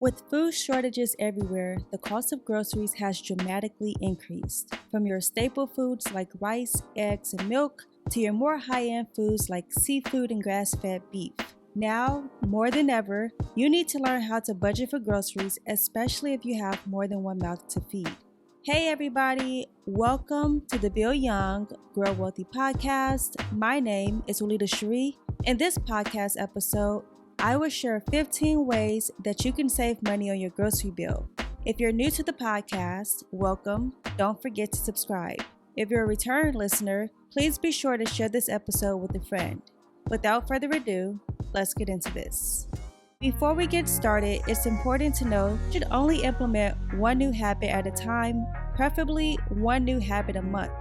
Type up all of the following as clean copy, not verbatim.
With food shortages everywhere, the cost of groceries has dramatically increased. From your staple foods like rice, eggs, and milk, to your more high-end foods like seafood and grass-fed beef. Now, more than ever, you need to learn how to budget for groceries, especially if you have more than one mouth to feed. Hey everybody, welcome to the Bill Young Grow Wealthy podcast. My name is Walida Cherie. In this podcast episode, I will share 15 ways that you can save money on your grocery bill. If you're new to the podcast, welcome. Don't forget to subscribe. If you're a return listener, please be sure to share this episode with a friend. Without further ado, let's get into this. Before we get started, it's important to know you should only implement one new habit at a time, preferably one new habit a month.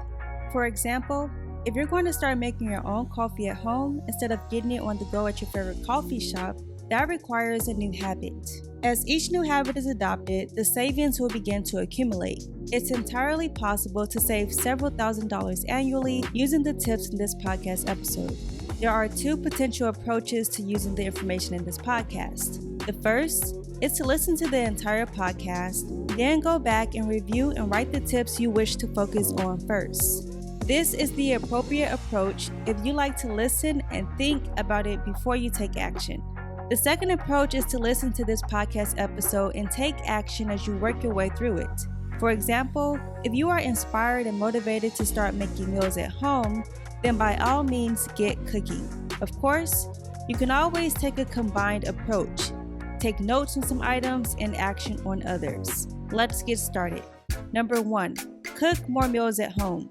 For example, if you're going to start making your own coffee at home instead of getting it on the go at your favorite coffee shop, that requires a new habit. As each new habit is adopted, the savings will begin to accumulate. It's entirely possible to save several $1,000s annually using the tips in this podcast episode. There are two potential approaches to using the information in this podcast. The first is to listen to the entire podcast, then go back and review and write the tips you wish to focus on first. This is the appropriate approach if you like to listen and think about it before you take action. The second approach is to listen to this podcast episode and take action as you work your way through it. For example, if you are inspired and motivated to start making meals at home, then by all means get cooking. Of course, you can always take a combined approach. Take notes on some items and action on others. Let's get started. Number 1, cook more meals at home.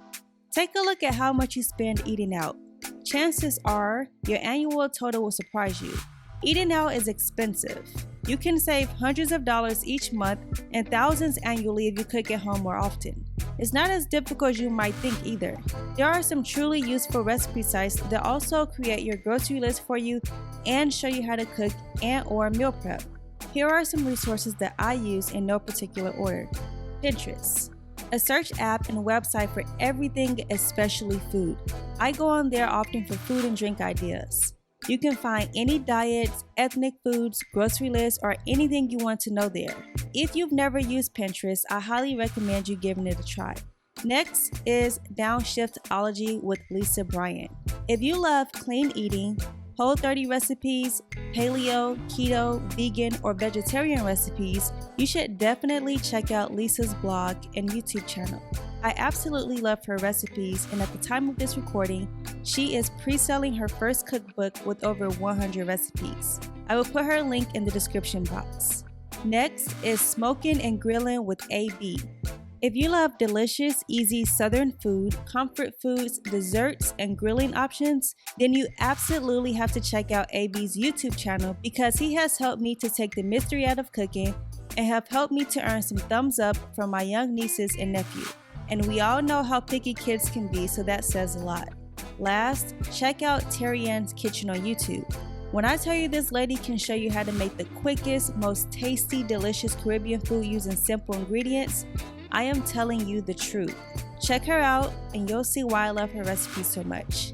Take a look at how much you spend eating out. Chances are your annual total will surprise you. Eating out is expensive. You can save hundreds of dollars each month and thousands annually if you cook at home more often. It's not as difficult as you might think either. There are some truly useful recipe sites that also create your grocery list for you and show you how to cook and/or meal prep. Here are some resources that I use in no particular order. Pinterest, a search app and website for everything, especially food. I go on there often for food and drink ideas. You can find any diets, ethnic foods, grocery lists, or anything you want to know there. If you've never used Pinterest, I highly recommend you giving it a try. Next is Downshiftology with Lisa Bryant. If you love clean eating, Whole30 recipes, paleo, keto, vegan, or vegetarian recipes, you should definitely check out Lisa's blog and YouTube channel. I absolutely love her recipes, and at the time of this recording, she is pre-selling her first cookbook with over 100 recipes. I will put her link in the description box. Next is Smoking and Grilling with AB. If you love delicious, easy Southern food, comfort foods, desserts, and grilling options, then you absolutely have to check out AB's YouTube channel because he has helped me to take the mystery out of cooking and have helped me to earn some thumbs up from my young nieces and nephew. And we all know how picky kids can be, so that says a lot. Last, check out Terry Ann's Kitchen on YouTube. When I tell you this lady can show you how to make the quickest, most tasty, delicious Caribbean food using simple ingredients, I am telling you the truth. Check her out and you'll see why I love her recipes so much.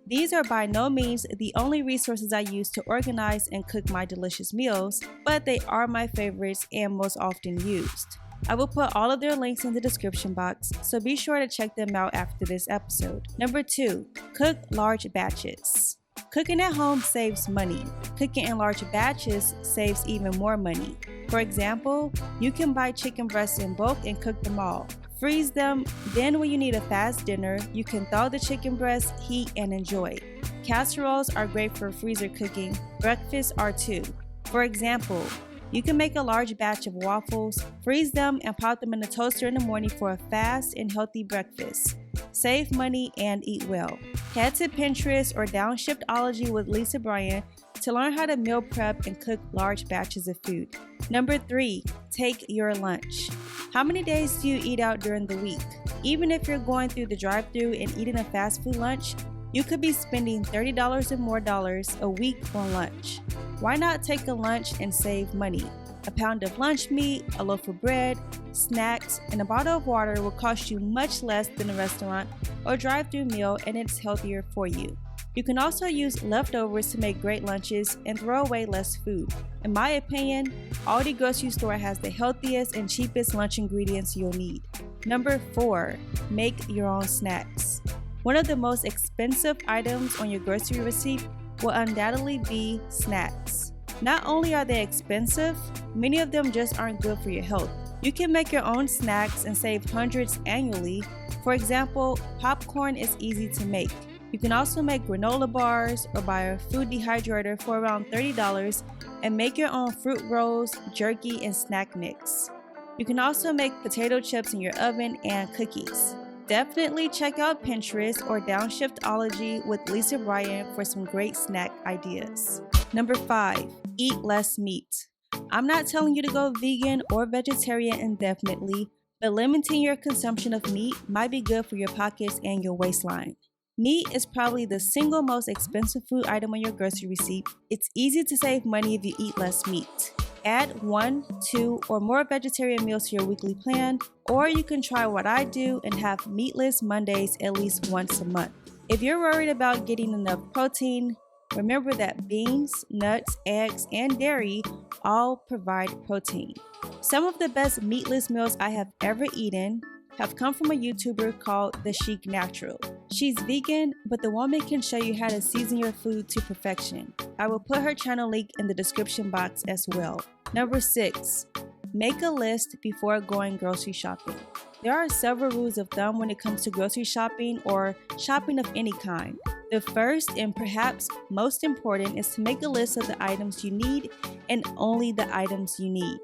These are by no means the only resources I use to organize and cook my delicious meals, but they are my favorites and most often used. I will put all of their links in the description box, so be sure to check them out after this episode. Number 2, cook large batches. Cooking at home saves money. Cooking in large batches saves even more money. For example, you can buy chicken breasts in bulk and cook them all. Freeze them, then when you need a fast dinner, you can thaw the chicken breasts, heat, and enjoy. Casseroles are great for freezer cooking. Breakfasts are too. For example, you can make a large batch of waffles, freeze them, and pop them in the toaster in the morning for a fast and healthy breakfast. Save money and eat well. Head to Pinterest or Downshiftology with Lisa Bryant to learn how to meal prep and cook large batches of food. Number 3, take your lunch. How many days do you eat out during the week? Even if you're going through the drive-thru and eating a fast food lunch, you could be spending $30 or more a week on lunch. Why not take a lunch and save money? A pound of lunch meat, a loaf of bread, snacks, and a bottle of water will cost you much less than a restaurant or drive-thru meal, and it's healthier for you. You can also use leftovers to make great lunches and throw away less food. In my opinion, Aldi grocery store has the healthiest and cheapest lunch ingredients you'll need. Number 4, make your own snacks. One of the most expensive items on your grocery receipt will undoubtedly be snacks. Not only are they expensive, many of them just aren't good for your health. You can make your own snacks and save hundreds annually. For example, popcorn is easy to make. You can also make granola bars or buy a food dehydrator for around $30 and make your own fruit rolls, jerky, and snack mix. You can also make potato chips in your oven and cookies. Definitely check out Pinterest or Downshiftology with Lisa Bryan for some great snack ideas. Number 5, eat less meat. I'm not telling you to go vegan or vegetarian indefinitely, but limiting your consumption of meat might be good for your pockets and your waistline. Meat is probably the single most expensive food item on your grocery receipt. It's easy to save money if you eat less meat. Add 1, 2, or more vegetarian meals to your weekly plan, or you can try what I do and have meatless Mondays at least once a month. If you're worried about getting enough protein, remember that beans, nuts, eggs, and dairy all provide protein. Some of the best meatless meals I have ever eaten have come from a YouTuber called The Chic Natural. She's vegan, but the woman can show you how to season your food to perfection. I will put her channel link in the description box as well. Number 6, make a list before going grocery shopping. There are several rules of thumb when it comes to grocery shopping or shopping of any kind. The first and perhaps most important is to make a list of the items you need and only the items you need.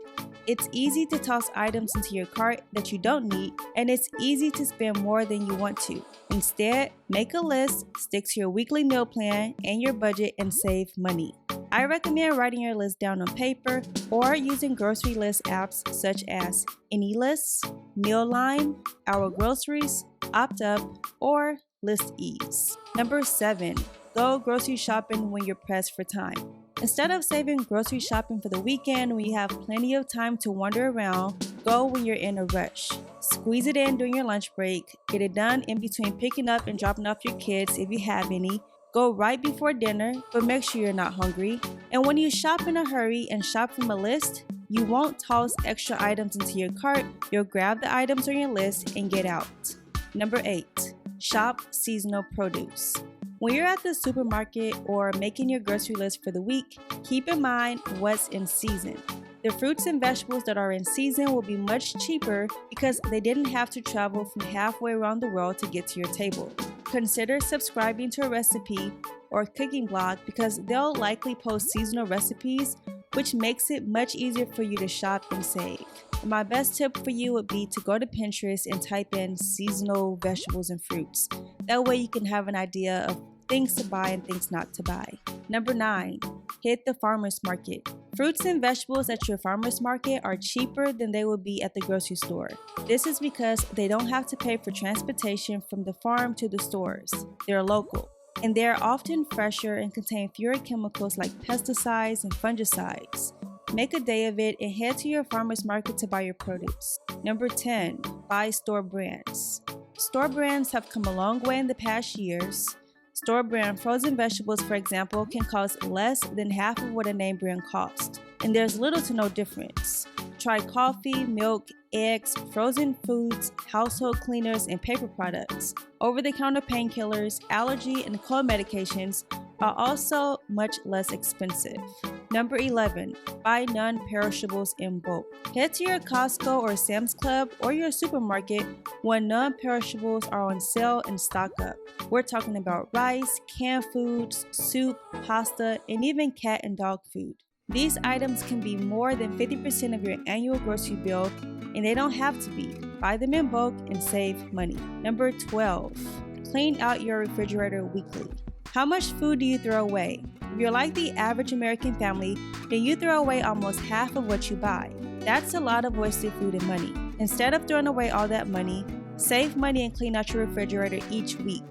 It's easy to toss items into your cart that you don't need, and it's easy to spend more than you want to. Instead, make a list, stick to your weekly meal plan and your budget, and save money. I recommend writing your list down on paper or using grocery list apps such as AnyList, Mealime, Our Groceries, OptUp, or ListEase. Number 7, go grocery shopping when you're pressed for time. Instead of saving grocery shopping for the weekend when you have plenty of time to wander around, go when you're in a rush. Squeeze it in during your lunch break, get it done in between picking up and dropping off your kids if you have any, go right before dinner, but make sure you're not hungry. And when you shop in a hurry and shop from a list, you won't toss extra items into your cart, you'll grab the items on your list and get out. Number 8, shop seasonal produce. When you're at the supermarket or making your grocery list for the week, keep in mind what's in season. The fruits and vegetables that are in season will be much cheaper because they didn't have to travel from halfway around the world to get to your table. Consider subscribing to a recipe or cooking blog because they'll likely post seasonal recipes, which makes it much easier for you to shop and save. My best tip for you would be to go to Pinterest and type in seasonal vegetables and fruits. That way you can have an idea of things to buy and things not to buy. Number 9, hit the farmer's market. Fruits and vegetables at your farmer's market are cheaper than they would be at the grocery store. This is because they don't have to pay for transportation from the farm to the stores. They're local, and they're often fresher and contain fewer chemicals like pesticides and fungicides. Make a day of it and head to your farmer's market to buy your produce. Number 10, buy store brands. Store brands have come a long way in the past years. Store brand frozen vegetables, for example, can cost less than half of what a name brand costs, and there's little to no difference. Try coffee, milk, eggs, frozen foods, household cleaners, and paper products. Over-the-counter painkillers, allergy, and cold medications are also much less expensive. Number 11, buy non-perishables in bulk. Head to your Costco or Sam's Club or your supermarket when non-perishables are on sale and stock up. We're talking about rice, canned foods, soup, pasta, and even cat and dog food. These items can be more than 50% of your annual grocery bill, and they don't have to be. Buy them in bulk and save money. Number 12, clean out your refrigerator weekly. How much food do you throw away? If you're like the average American family, then you throw away almost half of what you buy. That's a lot of wasted food and money. Instead of throwing away all that money, save money and clean out your refrigerator each week.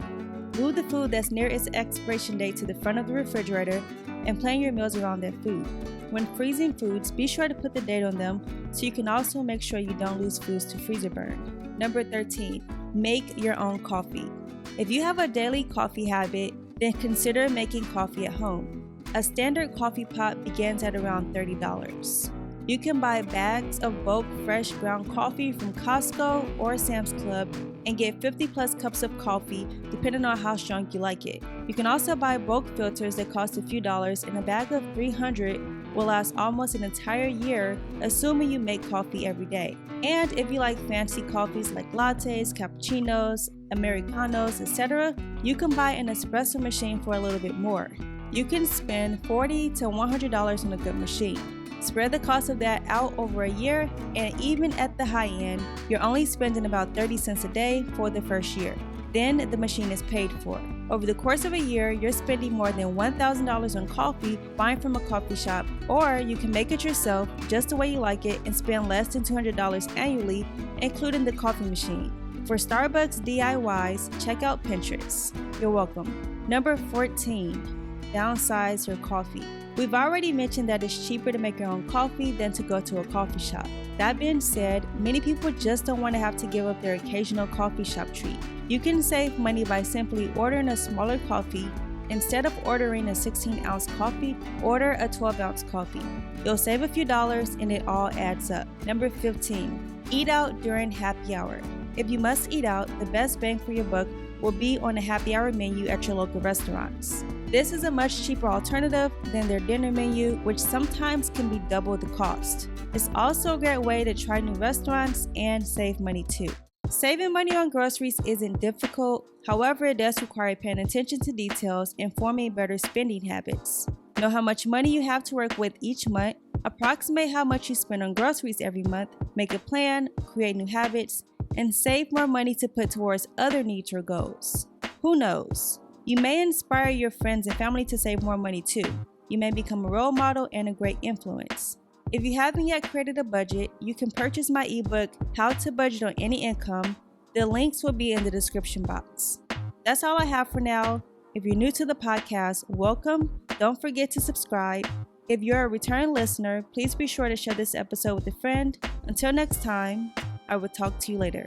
Move the food that's near its expiration date to the front of the refrigerator and plan your meals around that food. When freezing foods, be sure to put the date on them so you can also make sure you don't lose foods to freezer burn. Number 13, make your own coffee. If you have a daily coffee habit, then consider making coffee at home. A standard coffee pot begins at around $30. You can buy bags of bulk fresh ground coffee from Costco or Sam's Club and get 50 plus cups of coffee depending on how strong you like it. You can also buy bulk filters that cost a few dollars, and a bag of 300 will last almost an entire year, assuming you make coffee every day. And if you like fancy coffees like lattes, cappuccinos, Americanos, etc., you can buy an espresso machine for a little bit more. You can spend $40 to $100 on a good machine. Spread the cost of that out over a year, and even at the high end, you're only spending about 30 cents a day for the first year. Then the machine is paid for. Over the course of a year, you're spending more than $1,000 on coffee buying from a coffee shop, or you can make it yourself just the way you like it and spend less than $200 annually, including the coffee machine. For Starbucks DIYs, check out Pinterest. You're welcome. Number 14, downsize your coffee. We've already mentioned that it's cheaper to make your own coffee than to go to a coffee shop. That being said, many people just don't want to have to give up their occasional coffee shop treat. You can save money by simply ordering a smaller coffee. Instead of ordering a 16-ounce coffee, order a 12-ounce coffee. You'll save a few dollars and it all adds up. Number 15, eat out during happy hour. If you must eat out, the best bang for your buck will be on a happy hour menu at your local restaurants. This is a much cheaper alternative than their dinner menu, which sometimes can be double the cost. It's also a great way to try new restaurants and save money too. Saving money on groceries isn't difficult, however, it does require paying attention to details and forming better spending habits. Know how much money you have to work with each month, approximate how much you spend on groceries every month, make a plan, create new habits, and save more money to put towards other needs or goals. Who knows? You may inspire your friends and family to save more money too. You may become a role model and a great influence. If you haven't yet created a budget, you can purchase my ebook, How to Budget on Any Income. The links will be in the description box. That's all I have for now. If you're new to the podcast, welcome. Don't forget to subscribe. If you're a return listener, please be sure to share this episode with a friend. Until next time, I will talk to you later.